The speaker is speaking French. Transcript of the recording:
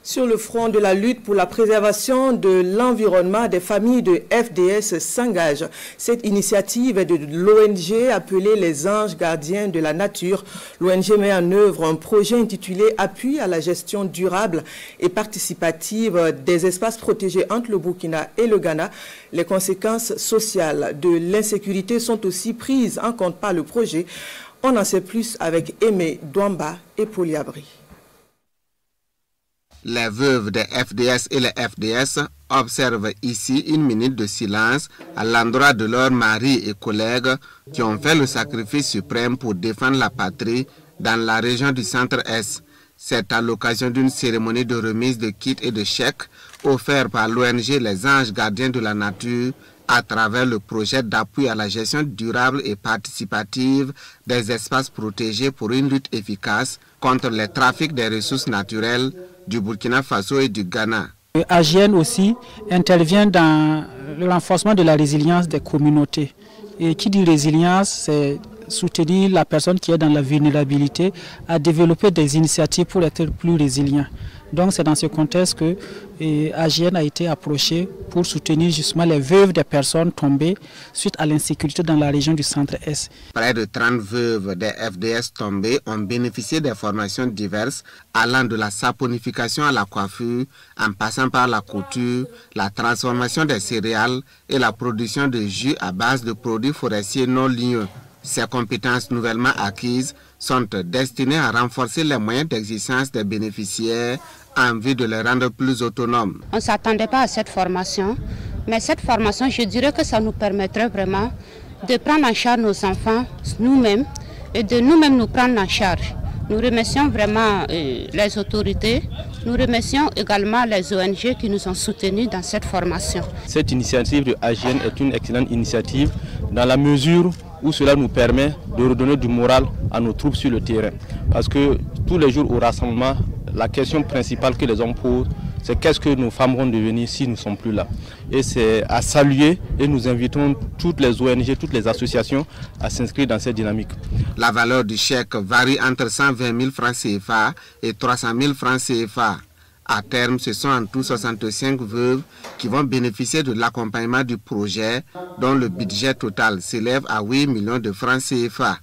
Sur le front de la lutte pour la préservation de l'environnement, des familles de FDS s'engagent. Cette initiative est de l'ONG appelée les Anges Gardiens de la Nature. L'ONG met en œuvre un projet intitulé « Appui à la gestion durable et participative des espaces protégés entre le Burkina et le Ghana ». Les conséquences sociales de l'insécurité sont aussi prises en compte par le projet. On en sait plus avec Aimé Douamba et Poliabri. Les veuves des FDS et les FDS observent ici une minute de silence à l'endroit de leurs maris et collègues qui ont fait le sacrifice suprême pour défendre la patrie dans la région du Centre-Est. C'est à l'occasion d'une cérémonie de remise de kits et de chèques offert par l'ONG Les Anges Gardiens de la Nature à travers le projet d'appui à la gestion durable et participative des espaces protégés pour une lutte efficace contre les trafics des ressources naturelles du Burkina Faso et du Ghana. AGN aussi intervient dans le renforcement de la résilience des communautés. Et qui dit résilience, c'est soutenir la personne qui est dans la vulnérabilité à développer des initiatives pour être plus résilient. Donc c'est dans ce contexte que AGN a été approché pour soutenir justement les veuves des personnes tombées suite à l'insécurité dans la région du Centre-Est. Près de 30 veuves des FDS tombées ont bénéficié des formations diverses allant de la saponification à la coiffure, en passant par la couture, la transformation des céréales et la production de jus à base de produits forestiers non ligneux. Ces compétences nouvellement acquises sont destinées à renforcer les moyens d'existence des bénéficiaires en vue de les rendre plus autonomes. On ne s'attendait pas à cette formation, mais cette formation, je dirais que ça nous permettrait vraiment de prendre en charge nos enfants nous-mêmes et de nous-mêmes nous prendre en charge. Nous remercions vraiment les autorités, nous remercions également les ONG qui nous ont soutenus dans cette formation. Cette initiative de AGN est une excellente initiative dans la mesure où cela nous permet de redonner du moral à nos troupes sur le terrain. Parce que tous les jours au rassemblement, la question principale que les hommes posent, c'est qu'est-ce que nos femmes vont devenir si nous ne sommes plus là. Et c'est à saluer et nous invitons toutes les ONG, toutes les associations à s'inscrire dans cette dynamique. La valeur du chèque varie entre 120 000 francs CFA et 300 000 francs CFA. À terme, ce sont en tout 65 veuves qui vont bénéficier de l'accompagnement du projet dont le budget total s'élève à 8 millions de francs CFA.